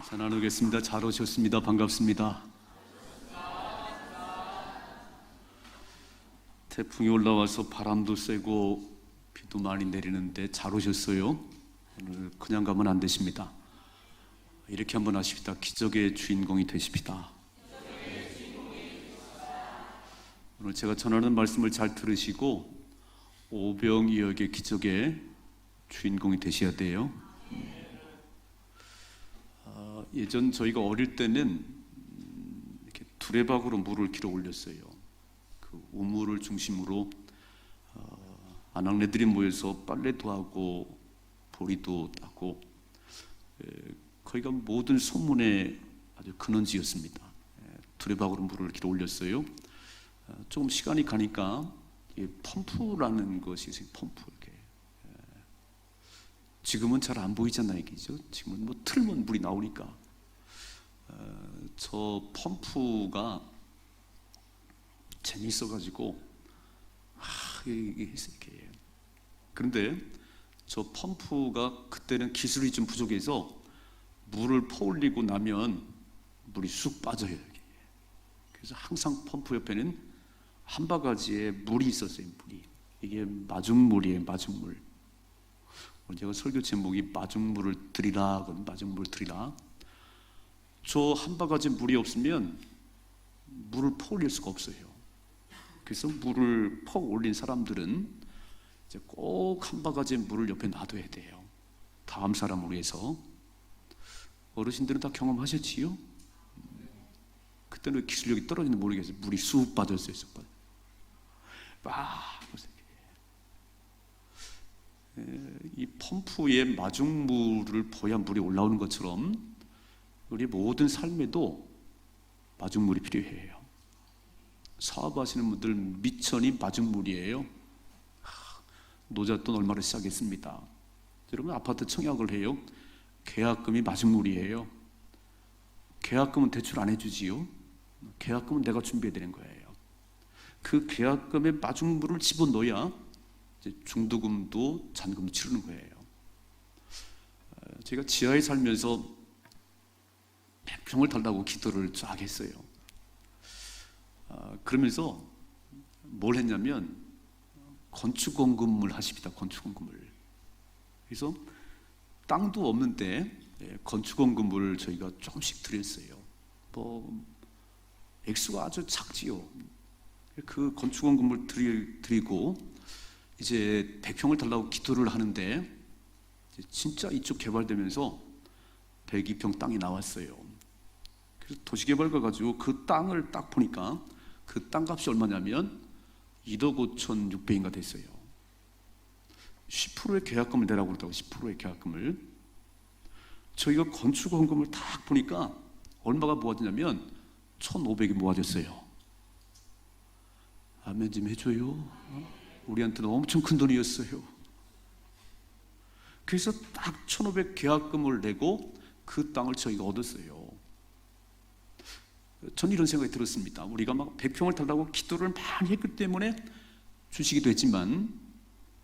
인사 나누겠습니다. 잘 오셨습니다. 반갑습니다. 태풍이 올라와서 바람도 세고 비도 많이 내리는데 잘 오셨어요. 오늘 그냥 가면 안 되십니다. 이렇게 한번 하십시다. 기적의 주인공이 되십시다. 오늘 제가 전하는 말씀을 잘 들으시고 오병이어의 기적의 주인공이 되셔야 돼요. 예전 저희가 어릴 때는 이렇게 두레박으로 물을 길어 올렸어요. 그 우물을 중심으로 아낙네들이 모여서 빨래도 하고 보리도 따고 거기가 모든 소문의 아주 근원지였습니다. 두레박으로 물을 길어 올렸어요. 조금 시간이 가니까 펌프라는 것이 있어요. 펌프 이렇게. 지금은 잘 안 보이잖아요, 이게죠. 지금은 뭐 틀면 물이 나오니까. 저 펌프가 재미있어가지고 이게 이렇게. 그런데 저 펌프가 그때는 기술이 좀 부족해서 물을 퍼올리고 나면 물이 쑥 빠져요. 이게. 그래서 항상 펌프 옆에는 한 바가지에 물이 있었어요. 물이. 이게 마중물이에요. 마중물. 제가 설교 제목이 마중물을 드리라. 마중물 드리라. 저 한 바가지 물이 없으면 물을 퍼올릴 수가 없어요. 그래서 물을 퍼올린 사람들은 이제 꼭 한 바가지 물을 옆에 놔둬야 돼요. 다음 사람을 위해서. 어르신들은 다 경험하셨지요? 그때는 기술력이 떨어지는지 모르겠어요. 물이 쑥 빠졌어요. 쑥 빠져. 이 펌프에 마중물을 부어야 물이 올라오는 것처럼 우리 모든 삶에도 마중물이 필요해요. 사업하시는 분들 미천이 마중물이에요. 노잣돈 얼마로 시작했습니다. 여러분 아파트 청약을 해요. 계약금이 마중물이에요. 계약금은 대출 안 해주지요. 계약금은 내가 준비해야 되는 거예요. 그 계약금에 마중물을 집어넣어야 이제 중도금도 잔금도 치르는 거예요. 제가 지하에 살면서 100평을 달라고 기도를 쫙 했어요. 그러면서 뭘 했냐면 건축원금을 하십니다. 건축원금을. 그래서 땅도 없는데 건축원금을 저희가 조금씩 드렸어요. 뭐 액수가 아주 작지요. 그 건축원금을 드리고 이제 100평을 달라고 기도를 하는데 진짜 이쪽 개발되면서 102평 땅이 나왔어요. 그래서 도시개발가 가지고 그 땅을 딱 보니까 그 땅값이 얼마냐면 1억 5,600인가 됐어요. 10%의 계약금을 내라고 그러더라고요. 10%의 계약금을. 저희가 건축원금을 딱 보니까 얼마가 모아지냐면 1,500이 모아졌어요. 아멘 좀 해줘요. 우리한테는 엄청 큰 돈이었어요. 그래서 딱 1,500 계약금을 내고 그 땅을 저희가 얻었어요. 전 이런 생각이 들었습니다. 우리가 막 100평을 달라고 기도를 많이 했기 때문에 주시기도 했지만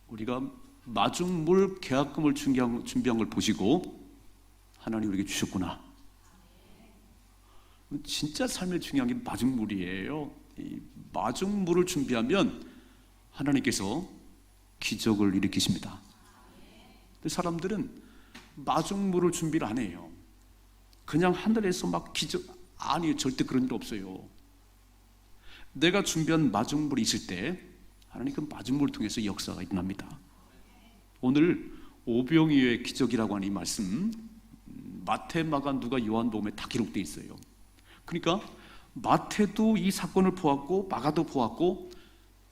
우리가 마중물 계약금을 준비한 걸 보시고 하나님 우리에게 주셨구나. 진짜 삶에 중요한 게 마중물이에요. 이 마중물을 준비하면 하나님께서 기적을 일으키십니다. 근데 사람들은 마중물을 준비를 안 해요. 그냥 하늘에서 막 기적, 아니에요. 절대 그런 일 없어요. 내가 준비한 마중물이 있을 때 하나님 그 마중물을 통해서 역사가 일어납니다. 오늘 오병이어의 기적이라고 하는 이 말씀 마태, 마가, 누가, 요한복음에 다 기록되어 있어요. 그러니까 마태도 이 사건을 보았고 마가도 보았고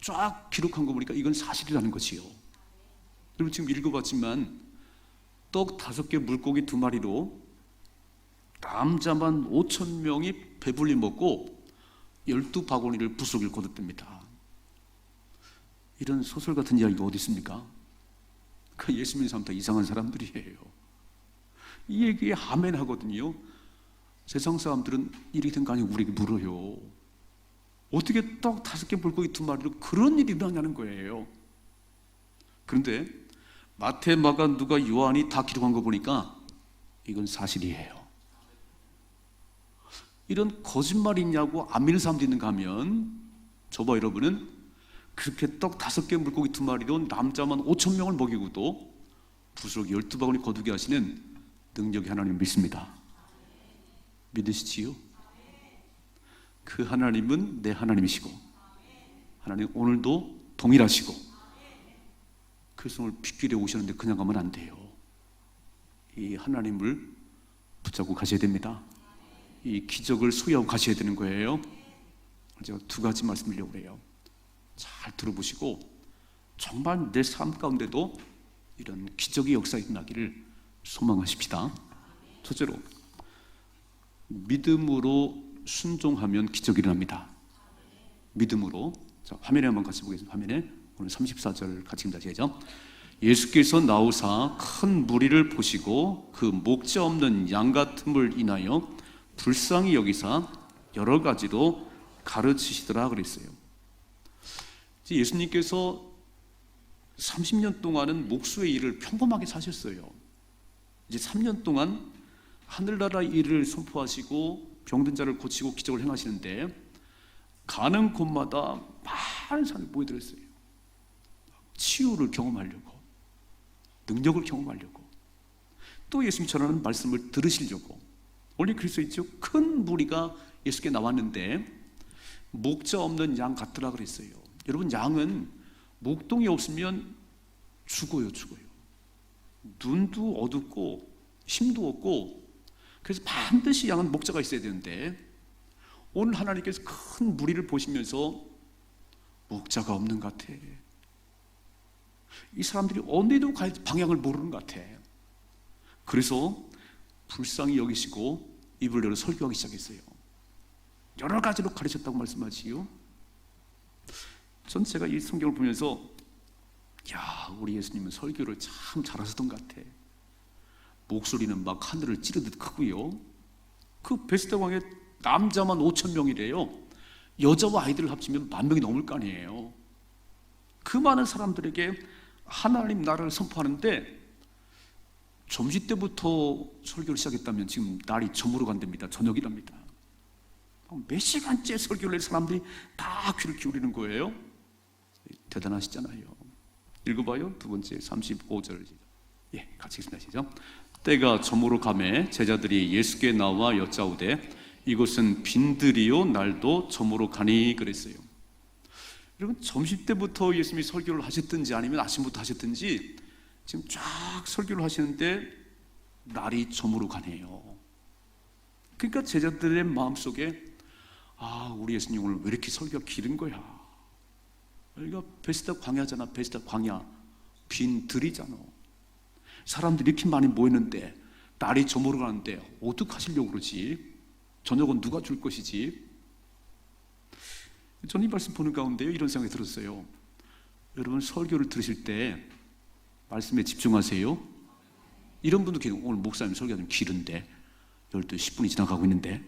쫙 기록한 거 보니까 이건 사실이라는 것이요. 여러분 지금 읽어봤지만 떡 5개 물고기 2마리로 남자만 5,000명이 배불리 먹고 12바구니를 부스러기를 거뒀답니다. 이런 소설 같은 이야기가 어디 있습니까? 그 예수 믿는 사람 다 이상한 사람들이에요. 이 얘기에 아멘 하거든요. 세상 사람들은 이렇게 된 거 아니고 우리에게 물어요. 어떻게 떡 5개 물고기 2마리로 그런 일이 일어나냐는 거예요. 그런데 마태, 마가, 누가, 요한이 다 기록한 거 보니까 이건 사실이에요. 이런 거짓말이 있냐고 안 믿는 사람도 있는가 하면, 저봐 여러분은 그렇게 떡 5개 물고기 2마리로 남자만 5천 명을 먹이고도 부스러기 12바구니 거두게 하시는 능력의 하나님을 믿습니다. 믿으시지요? 그 하나님은 내 하나님이시고, 하나님 오늘도 동일하시고, 그래서 오늘 빗길에 오셨는데 그냥 가면 안 돼요. 이 하나님을 붙잡고 가셔야 됩니다. 이 기적을 소유하고 가셔야 되는 거예요. 제가 2가지 말씀드리려고 해요. 잘 들어보시고 정말 내 삶 가운데도 이런 기적의 역사가 일어나기를 소망하십시다. 첫째로, 믿음으로 순종하면 기적이 일어납니다. 믿음으로. 자, 화면에 한번 같이 보겠습니다. 화면에 오늘 34절 같이 읽다 시죠. 예수께서 나오사 큰 무리를 보시고 그 목자 없는 양 같음을 인하여 불쌍히 여기사 여러 가지로 가르치시더라 그랬어요. 예수님께서 30년 동안은 목수의 일을 평범하게 사셨어요. 이제 3년 동안 하늘나라 일을 선포하시고 병든 자를 고치고 기적을 행하시는데, 가는 곳마다 많은 사람이 모여들었어요. 치유를 경험하려고, 능력을 경험하려고, 또 예수님 전하는 말씀을 들으시려고. 원래 그래서 있죠. 큰 무리가 예수께 나왔는데 목자 없는 양 같더라 그랬어요. 여러분, 양은 목동이 없으면 죽어요. 눈도 어둡고 힘도 없고, 그래서 반드시 양은 목자가 있어야 되는데, 오늘 하나님께서 큰 무리를 보시면서 목자가 없는 것 같아. 이 사람들이 어디로 갈지 방향을 모르는 것 같아. 그래서 불쌍히 여기시고 입을 열어 설교하기 시작했어요. 여러 가지로 가르쳤다고 말씀하시요. 전 제가 이 성경을 보면서, 야, 우리 예수님은 설교를 참 잘하셨던 것 같아. 목소리는 막 하늘을 찌르듯 크고요. 그 베스다강에 남자만 5천 명이래요. 여자와 아이들을 합치면 10,000명이 넘을 거 아니에요. 그 많은 사람들에게 하나님 나라를 선포하는데, 점심때부터 설교를 시작했다면 지금 날이 저물어 간답니다. 저녁이랍니다. 몇 시간째 설교를 할 사람들이 다 귀를 기울이는 거예요. 대단하시잖아요. 읽어봐요. 2번째 35절. 예, 같이 읽습니다. 시작. 때가 저물어 가매 제자들이 예수께 나와 여짜오되 이곳은 빈들이요 날도 저물어 가니 그랬어요. 여러분, 점심때부터 예수님이 설교를 하셨든지 아니면 아침부터 하셨든지 지금 쫙 설교를 하시는데 날이 저물어 가네요. 그러니까 제자들의 마음속에, 아, 우리 예수님 오늘 왜 이렇게 설교가 길은 거야. 여기가 베스다 광야잖아. 베스다 광야, 빈 들이잖아. 사람들이 이렇게 많이 모였는데 날이 저물어 가는데 어떻게 하시려고 그러지? 저녁은 누가 줄 것이지? 저는 이 말씀 보는 가운데요, 이런 생각이 들었어요. 여러분, 설교를 들으실 때 말씀에 집중하세요. 이런 분도 계세요. 오늘 목사님 설교가 좀 길은데 12시 10분이 지나가고 있는데,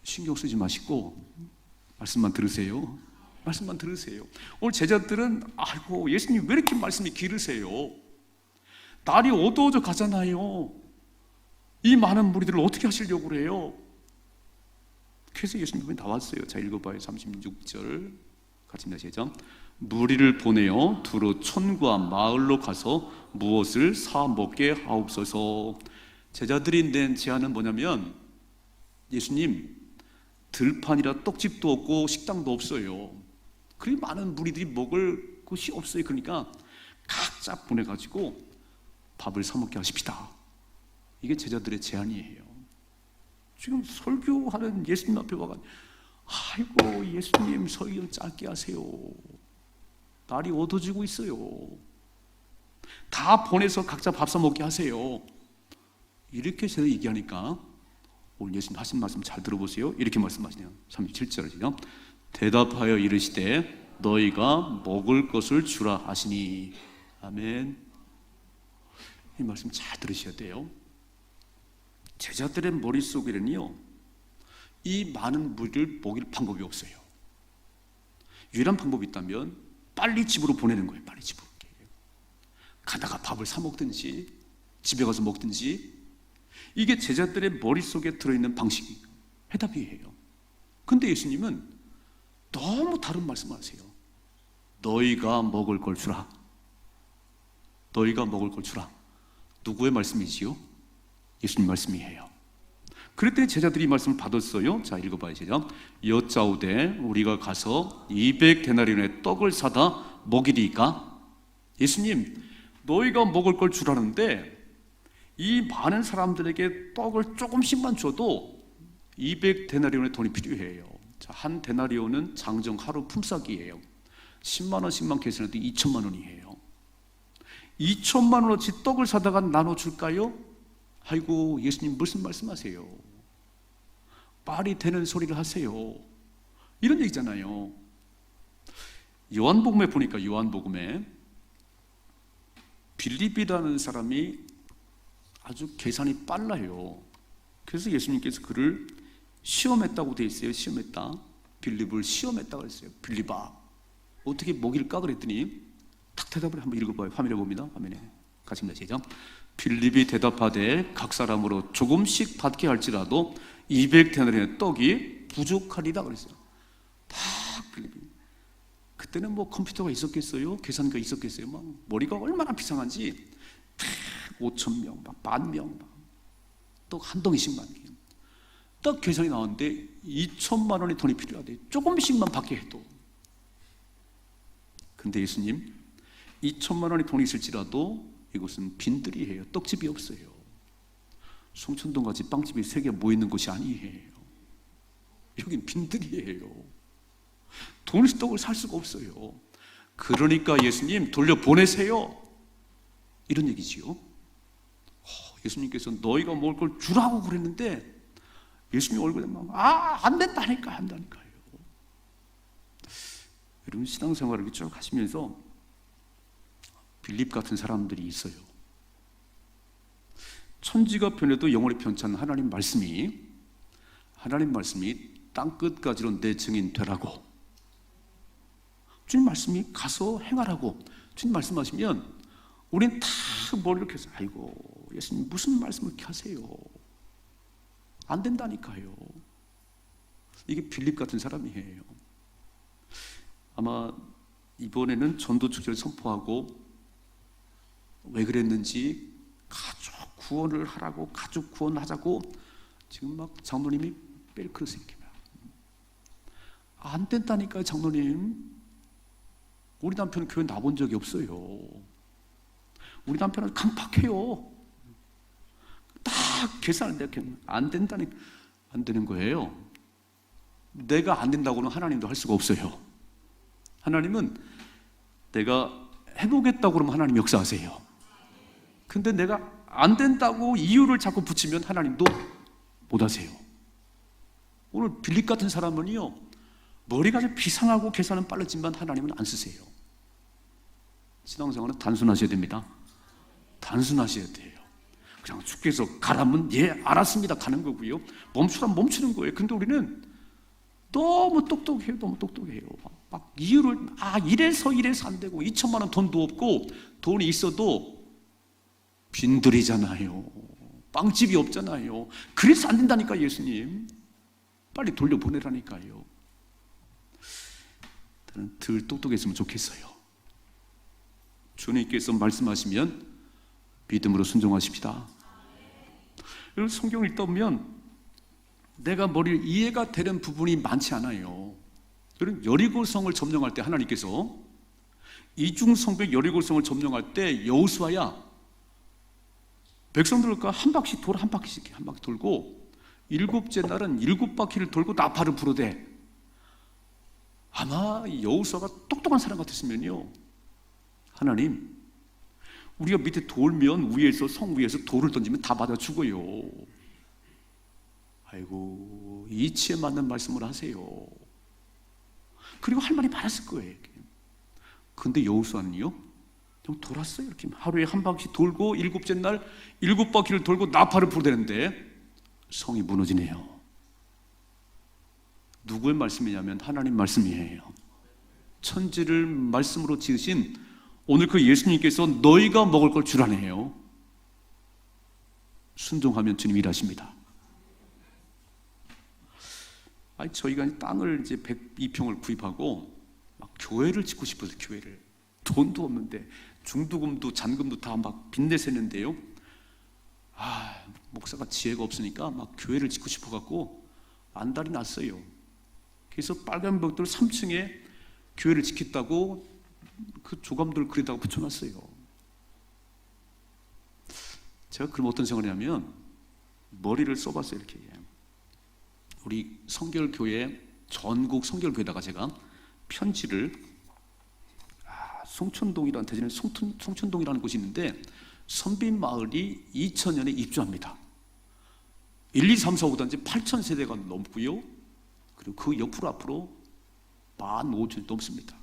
신경 쓰지 마시고 말씀만 들으세요. 말씀만 들으세요. 오늘 제자들은, 아이고, 예수님 왜 이렇게 말씀이 길으세요? 날이 어두워져 가잖아요. 이 많은 무리들을 어떻게 하시려고 그래요? 그래서 예수님이 나왔어요. 자, 읽어봐요. 36절 같이 시작. 무리를 보내어 두루 촌과 마을로 가서 무엇을 사 먹게 하옵소서. 제자들이 낸 제안은 뭐냐면, 예수님, 들판이라 떡집도 없고 식당도 없어요. 그리 많은 무리들이 먹을 곳이 없어요. 그러니까 각자 보내가지고 밥을 사 먹게 하십시다. 이게 제자들의 제안이에요. 지금 설교하는 예수님 앞에 와가, 아이고, 예수님 설교 짧게 하세요. 날이 어두워지고 있어요. 다 보내서 각자 밥 사 먹게 하세요. 이렇게 제가 얘기하니까, 오늘 예수님 하신 말씀 잘 들어보세요. 이렇게 말씀하시네요. 37절이죠. 대답하여 이르시되 너희가 먹을 것을 주라 하시니. 아멘. 이 말씀 잘 들으셔야 돼요. 제자들의 머릿속에는요, 이 많은 무리를 먹일 방법이 없어요. 유일한 방법이 있다면 빨리 집으로 보내는 거예요. 빨리 집으로. 가다가 밥을 사 먹든지 집에 가서 먹든지. 이게 제자들의 머릿속에 들어있는 방식이 해답이에요. 근데 예수님은 너무 다른 말씀을 하세요. 너희가 먹을 걸 주라. 너희가 먹을 걸 주라. 누구의 말씀이지요? 예수님 말씀이에요. 그랬더니 제자들이 이 말씀을 받았어요. 자, 읽어봐요. 시작. 여짜오되 우리가 가서 200데나리온의 떡을 사다 먹이리까? 예수님, 너희가 먹을 걸 주라는데 이 많은 사람들에게 떡을 조금씩만 줘도 200데나리온의 돈이 필요해요. 자, 한 데나리온은 장정 하루 품삯이에요. 10만 원씩만 계산해도 2천만 원이에요. 2천만 원어치 떡을 사다가 나눠줄까요? 아이고, 예수님 무슨 말씀하세요? 말이 되는 소리를 하세요. 이런 얘기잖아요. 요한복음에 보니까 요한복음에 빌립이라는 사람이 아주 계산이 빨라요. 그래서 예수님께서 그를 시험했다고 돼 있어요. 시험했다. 빌립을 시험했다고 했어요. 빌립아, 어떻게 먹일까 그랬더니 탁 대답을 한번 읽어봐요. 화면에 봅니다. 화면에 같이 시작. 빌립이 대답하되 각 사람으로 조금씩 받게 할지라도 200데나리온의 떡이 부족하리다 그랬어요. 다 빌립이. 그때는 뭐 컴퓨터가 있었겠어요? 계산기가 있었겠어요? 막 머리가 얼마나 비상한지 5,000명, 막 10,000명, 떡 한 덩이씩만 딱 계산이 나왔는데 2천만 원의 돈이 필요하대. 조금씩만 받게 해도. 근데 예수님, 2천만 원의 돈이 있을지라도 이곳은 빈들이에요. 떡집이 없어요. 송천동같이 빵집이 3개 모이는 곳이 아니에요. 여긴 빈들이에요. 돈에서 떡을 살 수가 없어요. 그러니까 예수님 돌려보내세요. 이런 얘기지요. 예수님께서 너희가 먹을 걸 주라고 그랬는데 예수님 얼굴에 막 안 된다니까요. 여러분, 신앙생활을 쭉 하시면서 빌립 같은 사람들이 있어요. 천지가 변해도 영원히 변치 않는 하나님 말씀이 땅끝까지로 내 증인 되라고, 주님 말씀이 가서 행하라고 주님 말씀하시면 우린 다 머리를 켜서 아이고 예수님 무슨 말씀을 이렇게 하세요? 안 된다니까요. 이게 빌립 같은 사람이에요. 아마 이번에는 전도 축제를 선포하고 왜 그랬는지 가족 구원을 하라고, 가족 구원하자고 지금 막 장로님이 뺄크를 새깁니다. 안 된다니까요. 장로님, 우리 남편은 교회 나본 적이 없어요. 우리 남편은 강팍해요. 딱 계산을 내가 안 된다니까. 안 되는 거예요. 내가 안 된다고는 하나님도 할 수가 없어요. 하나님은 내가 해보겠다고 그러면 하나님 역사하세요. 근데 내가 안 된다고 이유를 자꾸 붙이면 하나님도 못 하세요. 오늘 빌립 같은 사람은요, 머리가 좀 비상하고 계산은 빠르지만 하나님은 안 쓰세요. 신앙생활은 단순하셔야 됩니다. 단순하셔야 돼요. 그냥 주께서 가라면 예 알았습니다 가는 거고요. 멈추라면 멈추는 거예요. 근데 우리는 너무 똑똑해요. 막 이유를 이래서 안 되고 2천만 원 돈도 없고 돈이 있어도 빈들이잖아요. 빵집이 없잖아요. 그래서 안 된다니까. 예수님 빨리 돌려보내라니까요. 저는 덜 똑똑했으면 좋겠어요. 주님께서 말씀하시면 믿음으로 순종하십시다. 여러분, 성경을 읽다 보면 내가 머리를 이해가 되는 부분이 많지 않아요. 여러분, 여리고성을 점령할 때 하나님께서 이중성벽 여리고성을 점령할 때 여호수아야 백성들과 한 바퀴 돌고 7째 날은 7바퀴를 돌고 나팔을 불어대. 아마 여호수아가 똑똑한 사람 같았으면요, 하나님, 우리가 밑에 돌면 위에서 성 위에서 돌을 던지면 다 맞아 죽어요. 아이고 이치에 맞는 말씀을 하세요. 그리고 할 말이 많았을 거예요. 근데 여호수아는요 좀 돌았어요. 이렇게 하루에 한 바퀴 돌고 7째 날 7바퀴를 돌고 나팔을 불어대는데 성이 무너지네요. 누구의 말씀이냐면 하나님 말씀이에요. 천지를 말씀으로 지으신 오늘 그 예수님께서 너희가 먹을 걸 주라네요. 순종하면 주님 일하십니다. 아니, 저희가 땅을 이제 102평을 구입하고 막 교회를 짓고 싶어서 교회를 돈도 없는데 중도금도 잔금도 다 막 빚내세는데요. 목사가 지혜가 없으니까 막 교회를 짓고 싶어갖고 안달이 났어요. 그래서 빨간 벽돌 3층에 교회를 짓겠다고 그 조감돌 그리다가 붙여놨어요. 제가 그럼 어떤 생각을 하냐면 머리를 써봤어요. 이렇게 우리 성결교회 전국 성결교회다가 제가 편지를 송천동이라는 대전에 송천동이라는 곳이 있는데 선빈 마을이 2000년에 입주합니다. 1, 2, 3, 4, 5단지 8,000세대가 넘고요. 그리고 그 옆으로 앞으로 15,000이 넘습니다.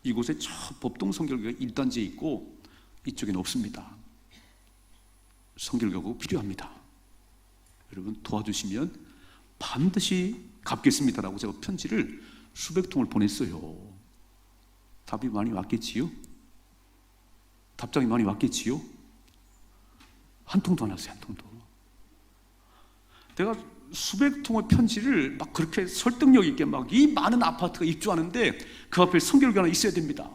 이곳에 저 법동 성결교회가 1단지에 있고 이쪽에는 없습니다. 성결교회가 필요합니다. 여러분 도와주시면 반드시 갚겠습니다라고 제가 편지를 수백 통을 보냈어요. 답이 많이 왔겠지요? 답장이 많이 왔겠지요? 한 통도 안 왔어요. 한 통도. 내가 수백 통의 편지를 막 그렇게 설득력 있게 막 이 많은 아파트가 입주하는데 그 앞에 성결교회 하나 있어야 됩니다.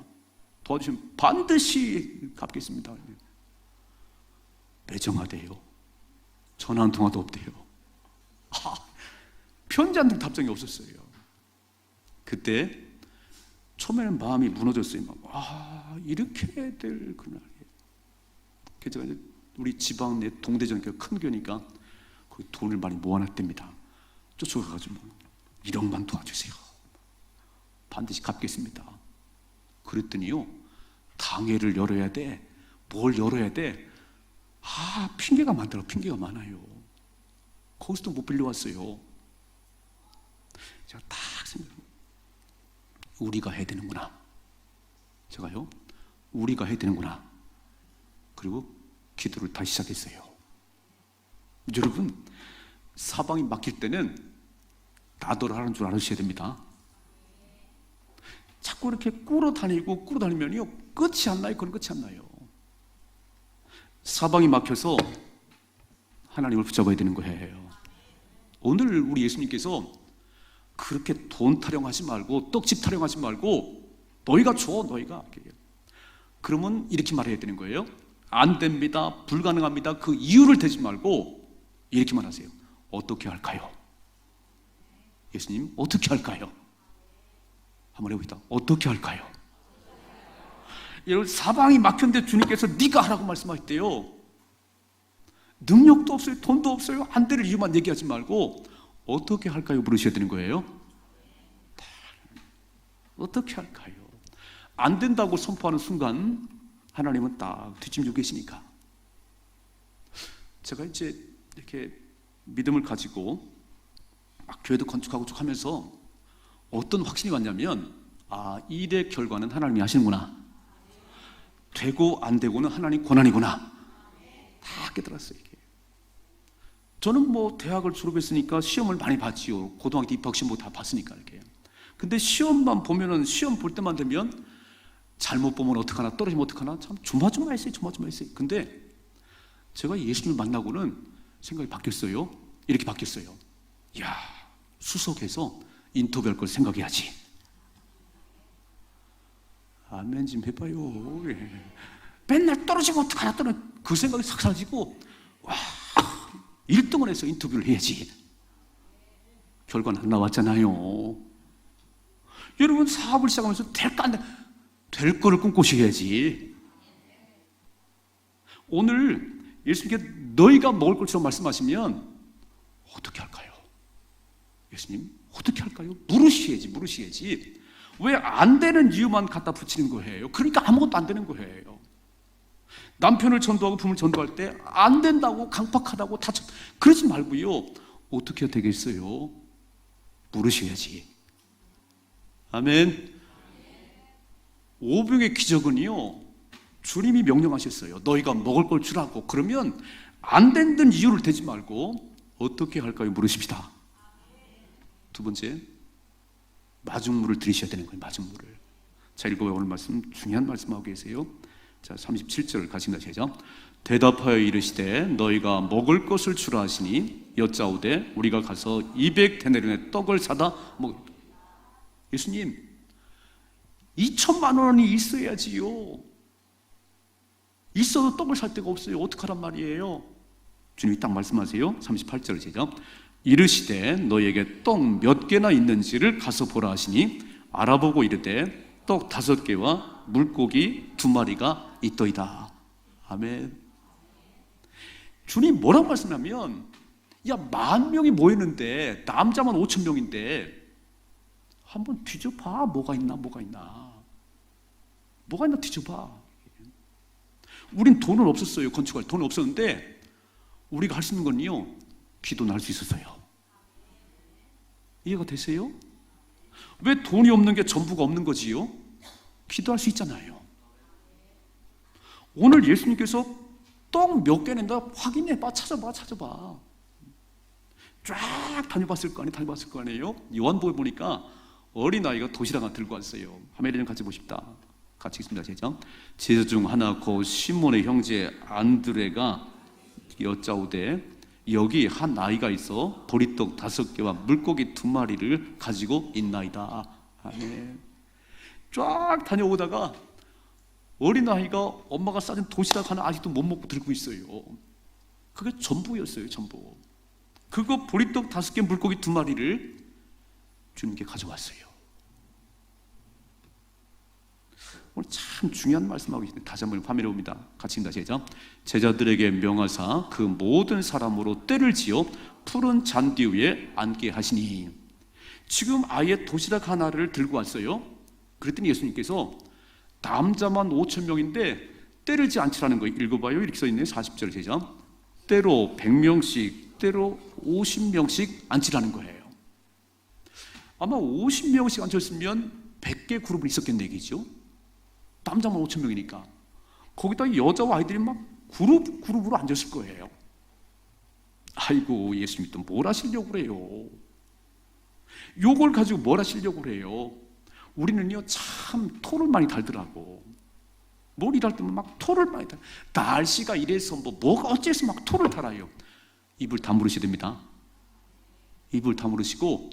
도와주시면 반드시 갚겠습니다. 매정하대요. 전화 한 통화도 없대요. 편지 한 통 답장이 없었어요. 그때 처음에는 마음이 무너졌어요. 이렇게 될 그날이에요. 그래서 제가 우리 지방 내 동대전 큰 교회니까 거기 돈을 많이 모아놨답니다. 쫓아가가지고 1억만 도와주세요. 반드시 갚겠습니다. 그랬더니요, 당회를 열어야 돼. 뭘 열어야 돼? 핑계가 많더라고요. 핑계가 많아요. 거기서도 못 빌려왔어요. 제가 딱 생각해요. 우리가 해야 되는구나. 제가요, 우리가 해야 되는구나. 그리고 기도를 다시 시작했어요. 여러분, 사방이 막힐 때는 나더러 하는 줄 알으셔야 됩니다. 자꾸 이렇게 꾸러다니면요, 끝이 안 나요. 그건 끝이 안 나요. 사방이 막혀서 하나님을 붙잡아야 되는 거예요. 오늘 우리 예수님께서 그렇게 돈 타령하지 말고 떡집 타령하지 말고 너희가 줘, 너희가. 그러면 이렇게 말해야 되는 거예요. 안 됩니다, 불가능합니다, 그 이유를 대지 말고 이렇게만 하세요. 어떻게 할까요? 예수님, 어떻게 할까요? 한번 해봅시다. 어떻게 할까요? 여러분, 사방이 막혔는데 주님께서 네가 하라고 말씀하셨대요. 능력도 없어요, 돈도 없어요, 안 될 이유만 얘기하지 말고 어떻게 할까요? 물으셔야 되는 거예요. 어떻게 할까요? 안 된다고 선포하는 순간 하나님은 딱 뒷짐지고 계시니까. 제가 이제 이렇게 믿음을 가지고 막 교회도 건축하고 쭉 하면서 어떤 확신이 왔냐면, 이 일의 결과는 하나님이 하시는구나. 되고 안 되고는 하나님 권한이구나. 다 깨달았어요. 이게. 저는 뭐 대학을 졸업했으니까 시험을 많이 봤지요. 고등학교 때 입학 시험 다 봤으니까 이렇게. 근데 시험만 보면은, 시험 볼 때만 되면 잘못 보면 어떡하나, 떨어지면 어떡하나, 참 조마조마했어요. 조마조마했어요. 근데 제가 예수님을 만나고는 생각이 바뀌었어요. 이렇게 바뀌었어요. 야, 수석해서 인터뷰할 걸 생각해야지. 아멘 좀 해봐요. 맨날 떨어지면 어떡하나, 그 생각이 싹 사라지고, 1등을 해서 인터뷰를 해야지. 결과는 안 나왔잖아요. 여러분, 사업을 시작하면서 될까 안 돼? 될 거를 꿈꾸셔야지. 오늘 예수님께 너희가 먹을 것처럼 말씀하시면 어떻게 할까요? 예수님, 어떻게 할까요? 물으셔야지. 왜 안 되는 이유만 갖다 붙이는 거예요? 그러니까 아무것도 안 되는 거예요. 남편을 전도하고 부모를 전도할 때 안 된다고, 강팍하다고 그러지 말고요. 어떻게 되겠어요? 물으셔야지. 아멘. 오병의 기적은요, 주님이 명령하셨어요. 너희가 먹을 걸 주라고. 그러면 안 된다는 이유를 대지 말고 어떻게 할까요? 물으십시다. 두 번째, 마중물을 드리셔야 되는 거예요. 마중물을. 자, 읽어봐요. 오늘 말씀 중요한 말씀하고 계세요. 자, 37절 가신다. 시작. 대답하여 이르시되 너희가 먹을 것을 주라 하시니 여짜오되 우리가 가서 200데나리온의 떡을 사다 먹. 예수님, 2천만 원이 있어야지요. 있어도 떡을 살 데가 없어요. 어떡하란 말이에요? 주님이 딱 말씀하세요. 38절 시작. 이르시되 너희에게 떡 몇 개나 있는지를 가서 보라 하시니 알아보고 이르되 떡 5개와 물고기 2마리가 있더이다. 아멘. 주님 뭐라고 말씀하면, 야, 10,000명이 모이는데 남자만 5,000명인데 한번 뒤져봐. 뭐가 있나 뒤져봐. 우린 돈은 없었어요. 건축할 돈은 없었는데 우리가 할 수 있는 건요, 기도는 할 수 있었어요. 이해가 되세요? 왜 돈이 없는 게 전부가 없는 거지요? 기도할 수 있잖아요. 오늘 예수님께서 떡 몇 개 낸다 확인해봐. 찾아봐. 쫙 다녀봤을 거 아니에요? 요한복음 보니까 어린아이가 도시락 하나 들고 왔어요. 화면에 같이 보십시다. 같이 있습니다. 제자 중 하나 곧 시몬의 형제 안드레가 여짜오되 여기 한 아이가 있어 보리떡 5개와 물고기 2마리를 가지고 있나이다. 아멘. 쫙 다녀오다가 어린아이가 엄마가 싸준 도시락 하나 아직도 못 먹고 들고 있어요. 그게 전부였어요. 전부. 그거 보리떡 5개 물고기 2마리를 주님께 가져왔어요. 오늘 참 중요한 말씀하고 계시는데 다시 한번 화면에 옵니다. 같이 입니다. 제자들에게 명하사 그 모든 사람으로 때를 지어 푸른 잔디 위에 앉게 하시니. 지금 아예 도시락 하나를 들고 왔어요. 그랬더니 예수님께서 남자만 5,000명인데 때를 지 않지라는 거예요. 읽어봐요. 이렇게 써있네요. 40절 제자. 때로 100명씩 때로 50명씩 앉히라는 거예요. 아마 50명씩 앉혔으면 100개 그룹은 있었겠네 얘기죠. 남자만 5,000명이니까 거기다 여자와 아이들이 막 그룹으로 앉았을 거예요. 아이고, 예수님이 또 뭘 하시려고 그래요? 요걸 가지고 뭘 하시려고 그래요? 우리는요 참 토를 많이 달더라고. 뭘 일할 때면 막 토를 많이 달. 날씨가 이래서 뭐가 어째서 막 토를 달아요. 입을 다물으셔야 됩니다. 입을 다물으시고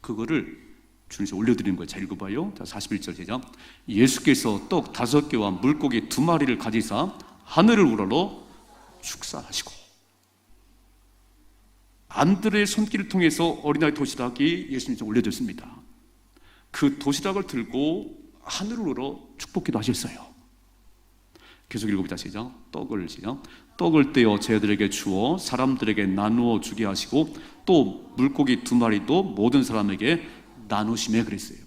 그거를 주님께 올려드리는 거예요. 자, 읽어봐요. 자, 41절 시작. 예수께서 떡 5개와 물고기 2마리를 가지사 하늘을 우러러 축사하시고. 안드레의 손길을 통해서 어린아이 도시락이 예수님께 올려졌습니다. 그 도시락을 들고 하늘을 우러 축복기도 하셨어요. 계속 읽어보자. 시작. 떡을 떼어 제자들에게 주어 사람들에게 나누어 주게 하시고 또 물고기 2마리도 모든 사람에게 나누심에 그랬어요.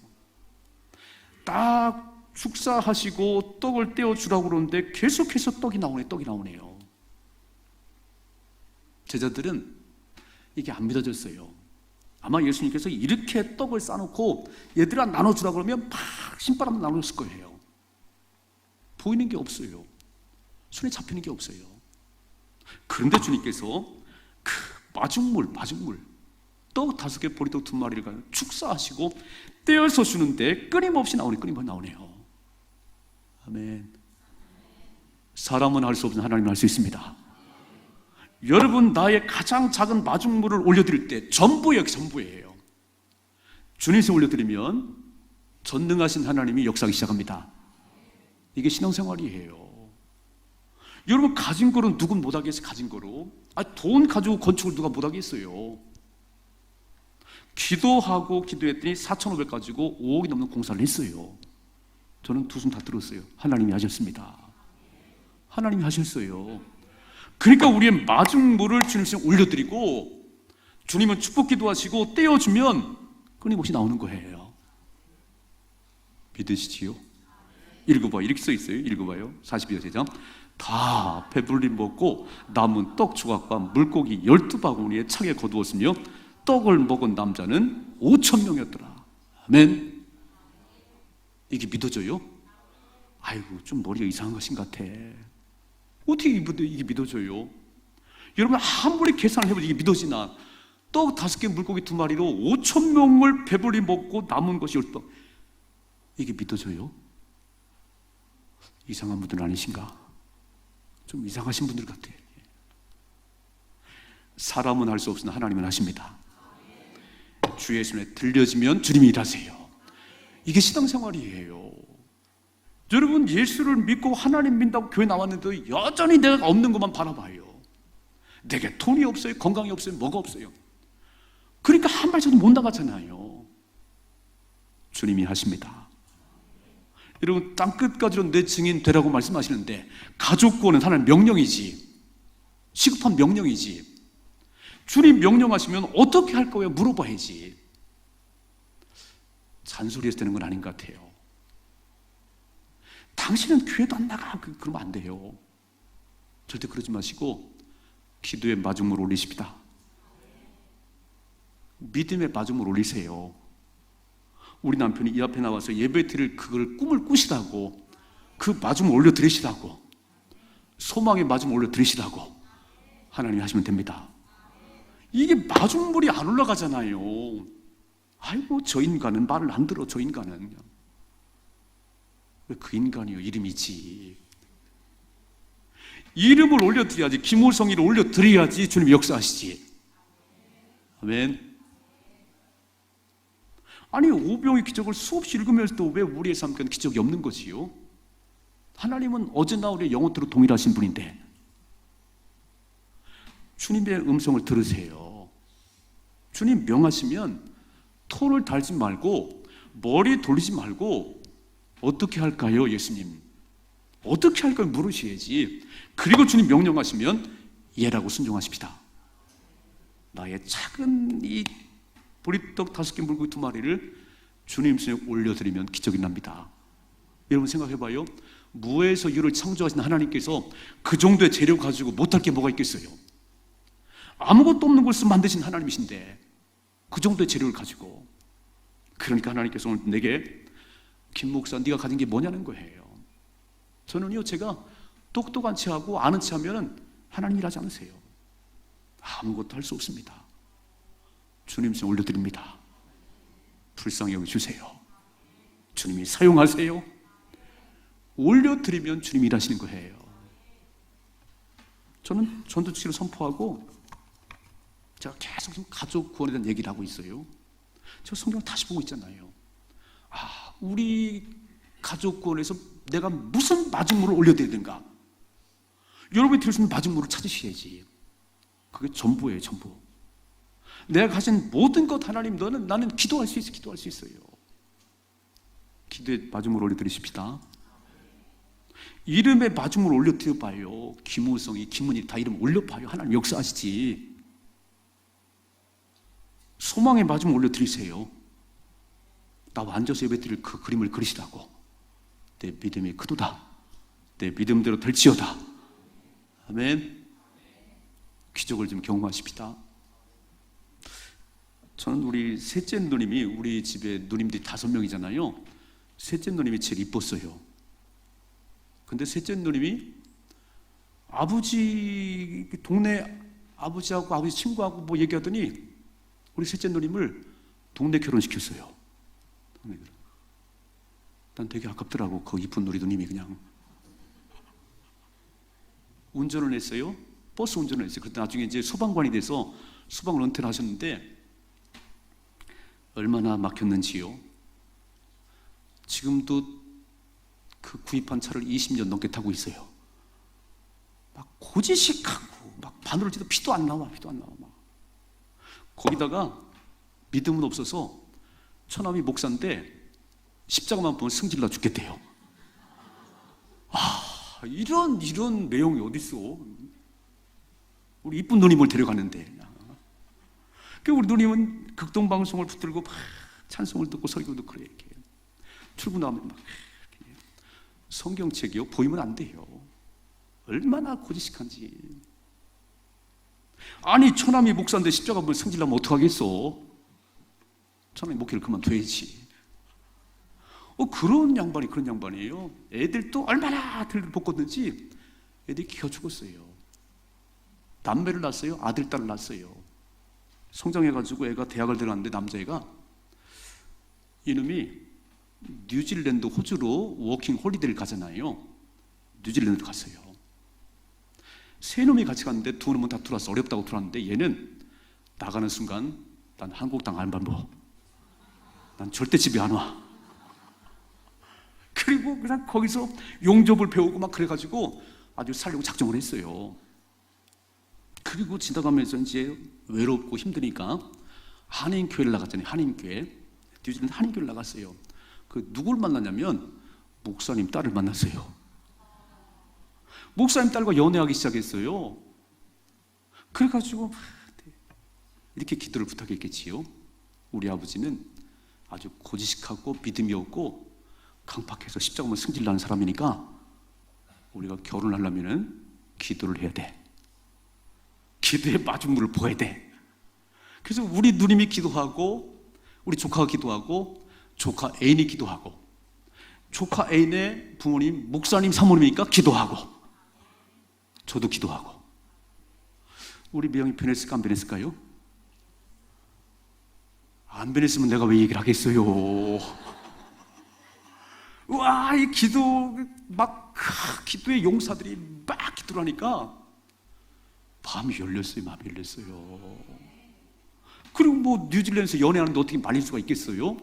딱 축사하시고 떡을 떼어 주라고 그러는데 계속해서 떡이 나오네요. 제자들은 이게 안 믿어졌어요. 아마 예수님께서 이렇게 떡을 싸놓고 얘들아 나눠주라고 그러면 막 신바람 나눠줬을 거예요. 보이는 게 없어요. 손에 잡히는 게 없어요. 그런데 주님께서 그 마중물 떡 5개 보리떡 2마리를 축사하시고 떼어서 주는데 끊임없이 나오네요. 아멘. 사람은 할 수 없는 하나님은 할 수 있습니다. 여러분, 나의 가장 작은 마중물을 올려드릴 때 전부예요. 주님께 올려드리면 전능하신 하나님이 역사하기 시작합니다. 이게 신앙생활이에요. 여러분, 가진 거로 누군 못하겠어요? 가진 거로. 돈 가지고 건축을 누가 못하겠어요? 기도했더니 4,500 가지고 5억이 넘는 공사를 했어요. 저는 두 손 다 들었어요. 하나님이 하셨습니다. 하나님이 하셨어요. 그러니까 우리의 마중물을 주님께 올려드리고 주님은 축복 기도하시고 떼어주면 끊임없이 나오는 거예요. 믿으시지요? 읽어봐. 이렇게 써있어요. 읽어봐요. 42절 시작. 다 배불리 먹고 남은 떡 조각과 물고기 12바구니에 차게 거두었으며 떡을 먹은 남자는 5,000명이었더라. 아멘. 이게 믿어져요? 아이고, 좀 머리가 이상한 것인 것 같아. 어떻게 이게 믿어져요? 여러분, 아무리 계산을 해보지 이게 믿어지나? 떡 5개 물고기 2마리로 5,000명을 배불리 먹고 남은 것이 10번. 이게 믿어져요? 이상한 분들은 아니신가? 좀 이상하신 분들 같아요. 사람은 할 수 없으나 하나님은 하십니다. 주의 손에 들려지면 주님이 일하세요. 이게 신앙생활이에요. 여러분, 예수를 믿고 하나님 믿다고 교회 나왔는데 여전히 내가 없는 것만 바라봐요. 내게 돈이 없어요, 건강이 없어요, 뭐가 없어요. 그러니까 한 발자도 못 나가잖아요. 주님이 하십니다. 여러분, 땅끝까지로 내 증인 되라고 말씀하시는데 가족 구원은 하나님 명령이지, 시급한 명령이지. 주님 명령하시면 어떻게 할 거예요? 물어봐야지. 잔소리해서 되는 건 아닌 것 같아요. 당신은 교회도 안 나가, 그러면 안 돼요. 절대 그러지 마시고 기도의 마중물 올리십니다. 믿음의 마중물 올리세요. 우리 남편이 이 앞에 나와서 예배 드릴 그걸 꿈을 꾸시라고, 그 마중물 올려드리시라고, 소망의 마중물 올려드리시라고 하나님이 하시면 됩니다. 이게 마중물이 안 올라가잖아요. 아이고, 저 인간은 말을 안 들어. 저 인간은. 왜 그 인간이요? 이름이지. 이름을 올려드려야지, 기물성이를 올려드려야지 주님이 역사하시지. 아멘. 아니, 오병의 기적을 수없이 읽으면서도 왜 우리의 삶에는 기적이 없는 거지요? 하나님은 어제나 우리의 영원토록 동일하신 분인데 주님의 음성을 들으세요. 주님 명하시면 토를 달지 말고 머리 돌리지 말고 어떻게 할까요, 예수님? 어떻게 할까요? 물으셔야지. 그리고 주님 명령하시면 예라고 순종하십니다. 나의 작은 이 보리떡 5개 물고기 2마리를 주님 손에 올려드리면 기적이 납니다. 여러분 생각해봐요. 무에서 유를 창조하신 하나님께서 그 정도의 재료 가지고 못할 게 뭐가 있겠어요? 아무것도 없는 것을 만드신 하나님이신데 그 정도의 재료를 가지고. 그러니까 하나님께서 오늘 내게 김 목사, 네가 가진 게 뭐냐는 거예요. 저는요, 제가 똑똑한 체하고 아는 체하면 하나님 일하지 않으세요. 아무것도 할 수 없습니다. 주님 손에 올려드립니다. 불쌍히 여겨주세요. 주님이 사용하세요. 올려드리면 주님이 일하시는 거예요. 저는 전도치를 선포하고 제가 계속 지금 가족 구원에 대한 얘기를 하고 있어요. 제가 성경을 다시 보고 있잖아요. 우리 가족 구원에서 내가 무슨 마중물을 올려드리든가, 여러분이 드릴 수 있는 마중물을 찾으셔야지. 그게 전부예요, 전부. 내가 가진 모든 것 하나님, 나는 기도할 수 있어, 기도할 수 있어요. 기도의 마중물 올려드리십시다. 이름의 마중물 올려드려봐요. 김우성이, 김은이 다 이름 올려봐요. 하나님 역사하시지. 소망의 마중물 올려드리세요. 나와 앉아서 예배 드릴 그 그림을 그리시라고. 내 믿음이 크도다. 내 믿음대로 될지어다. 아멘. 기적을 좀 경험하십시다. 저는 우리 셋째 누님이, 우리 집에 누님들이 5명이잖아요. 셋째 누님이 제일 이뻤어요. 근데 셋째 누님이 아버지, 동네 아버지하고 아버지 친구하고 뭐 얘기하더니 우리 셋째 누님을 동네 결혼시켰어요. 난 되게 아깝더라고. 그 이쁜 우리 누님이 그냥 운전을 했어요. 버스 운전을 했어요. 그때 나중에 이제 소방관이 돼서 소방을 은퇴를 하셨는데 얼마나 막혔는지요. 지금도 그 구입한 차를 20년 넘게 타고 있어요. 막 고지식하고 막 바늘을 찌도 피도 안 나와, 피도 안 나와. 막. 거기다가 믿음은 없어서 처남이 목사인데 십자가만 보면 승질나 죽겠대요. 이런 내용이 어딨어. 우리 이쁜 누님을 데려가는데. 우리 누님은 극동방송을 붙들고 막 찬송을 듣고 설교 듣고 그래. 이렇게. 출근하면 막 이렇게. 성경책이요? 보이면 안 돼요. 얼마나 고지식한지. 아니, 처남이 목사인데 십자가 보면 승질나면 어떡하겠어? 처남이 목회를 그만둬야지. 그런 양반이에요. 애들도 얼마나 들을 볶았는지 애들이 기어 죽었어요. 남매를 낳았어요. 아들, 딸을 낳았어요. 성장해가지고 애가 대학을 들어갔는데 남자애가 이놈이 뉴질랜드, 호주로 워킹 홀리데이를 가잖아요. 뉴질랜드로 갔어요. 세 놈이 같이 갔는데 두 놈은 다 들어왔어. 어렵다고 들어왔는데 얘는 나가는 순간 난 한국당 안 반보. 난 절대 집에 안 와. 그리고 그냥 거기서 용접을 배우고 막 그래가지고 아주 살려고 작정을 했어요. 그리고 지나가면서 이제 외롭고 힘드니까 한인교회를 나갔잖아요. 한인교회. 뉴질랜드 한인교회를 나갔어요. 그 누굴 만났냐면 목사님 딸을 만났어요. 목사님 딸과 연애하기 시작했어요. 그래가지고 이렇게 기도를 부탁했겠지요. 우리 아버지는 아주 고지식하고 믿음이 없고 강팍해서 십자가만 승질나는 사람이니까 우리가 결혼하려면 기도를 해야 돼. 기도의 마중물을 보아야 돼. 그래서 우리 누님이 기도하고 우리 조카가 기도하고 조카 애인이 기도하고 조카 애인의 부모님 목사님 사모님이니까 기도하고 저도 기도하고. 우리 미영이 변했을까 안 변했을까요? 안 변했으면 내가 왜 얘기를 하겠어요. 와, 이 기도 막 기도의 용사들이 막 기도를 하니까 마음이 열렸어요. 마음이 열렸어요. 그리고 뭐 뉴질랜드에서 연애하는데 어떻게 말릴 수가 있겠어요?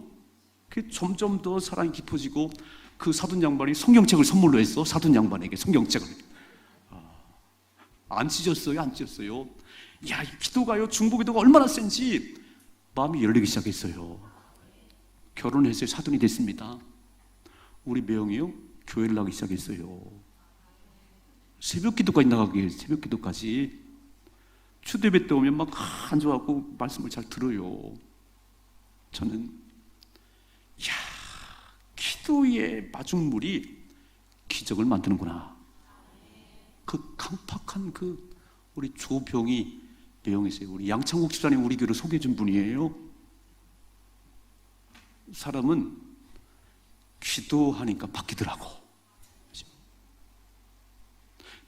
점점 더 사랑이 깊어지고 그 사돈 양반이 성경책을 선물로 했어. 사돈 양반에게 성경책을. 안 찢었어요. 안 찢었어요. 야, 이 기도가요, 중보 기도가 얼마나 센지 마음이 열리기 시작했어요. 결혼해서 사돈이 됐습니다. 우리 매형이요, 교회를 나가기 시작했어요. 새벽 기도까지 나가게. 새벽 기도까지. 추대배 때 오면 막 앉아갖고 말씀을 잘 들어요. 저는 야, 기도의 마중물이 기적을 만드는구나. 그 강팍한 그 우리 조병이 매형이세요. 우리 양창국 집사님 우리 교회를 소개해준 분이에요. 사람은 기도하니까 바뀌더라고.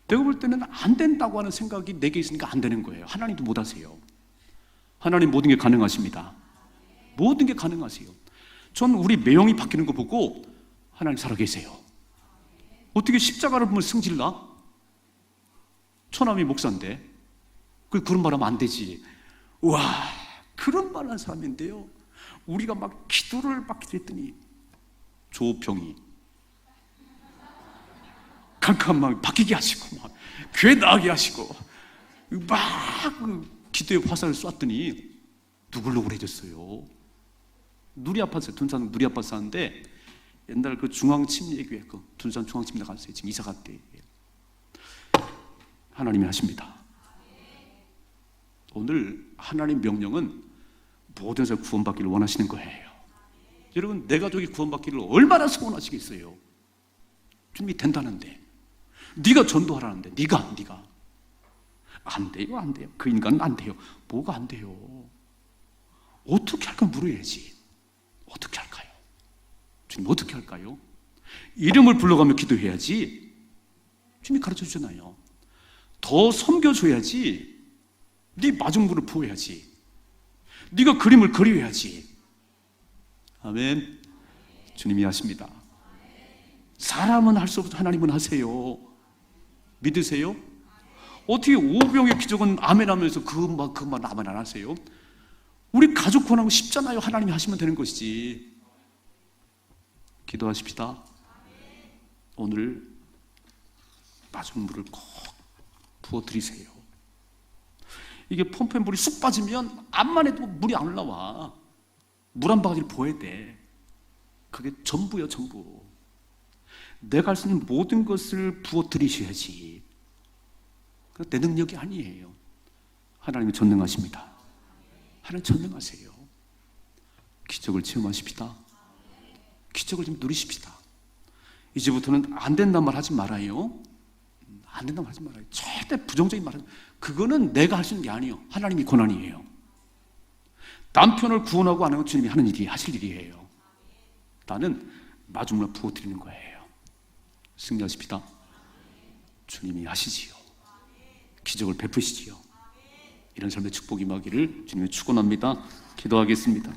내가 볼 때는 안 된다고 하는 생각이 내게 있으니까 안 되는 거예요. 하나님도 못 하세요. 하나님 모든 게 가능하십니다. 모든 게 가능하세요. 전 우리 매형이 바뀌는 거 보고 하나님 살아계세요. 어떻게 십자가를 보면 승질나? 처남이 목사인데 그런 말 하면 안 되지. 와, 그런 말 한 사람인데요, 우리가 막 기도를 막 기도했더니 조병이 캄캄하게 바뀌게 하시고 막 교회 나가게 하시고 막 기도의 화살을 쐈더니 누글누글해졌어요. 누리 아파트, 둔산 누리 아파트 사는데 옛날 그 중앙침례교회, 그 둔산 중앙침례 갔어요. 지금 이사 갔대. 하나님이 하십니다. 오늘 하나님 명령은 모든 사람 구원받기를 원하시는 거예요. 여러분, 내 가족이 구원받기를 얼마나 소원하시겠어요? 주님이 된다는데, 네가 전도하라는데 네가 안 돼요. 안 돼요. 그 인간은 안 돼요. 뭐가 안 돼요? 어떻게 할까 물어야지. 어떻게 할까요? 주님 어떻게 할까요? 이름을 불러가며 기도해야지. 주님이 가르쳐 주잖아요. 더 섬겨줘야지. 네 마중물을 부어야지. 네가 그림을 그려야지. 아멘. 주님이 하십니다. 사람은 할 수 없어. 하나님은 하세요. 믿으세요? 어떻게 오병의 기적은 아멘 하면서 그 말 아멘 안 하세요? 우리 가족 권하고 쉽잖아요. 하나님이 하시면 되는 것이지. 기도하십시다. 오늘 마중물을 꼭 부어드리세요. 이게 펌프에 물이 쑥 빠지면 암만 해도 물이 안 올라와. 물 한 바가지를 부어야 돼. 그게 전부요, 전부. 내가 할 수 있는 모든 것을 부어드리셔야지. 내 능력이 아니에요. 하나님은 전능하십니다. 하나님 전능하세요. 기적을 체험하십시다. 기적을 좀 누리십시다. 이제부터는 안 된단 말 하지 말아요. 안 된다고 하지 말아요. 절대 부정적인 말은, 그거는 내가 할 수 있는 게 아니에요. 하나님이 권한이에요. 남편을 구원하고 안 하고 주님이 하는 일이, 하실 일이에요. 나는 마중물 부어드리는 거예요. 승리하십시다. 주님이 하시지요. 기적을 베푸시지요. 이런 삶의 축복이 임하기를 주님의 축원합니다. 기도하겠습니다.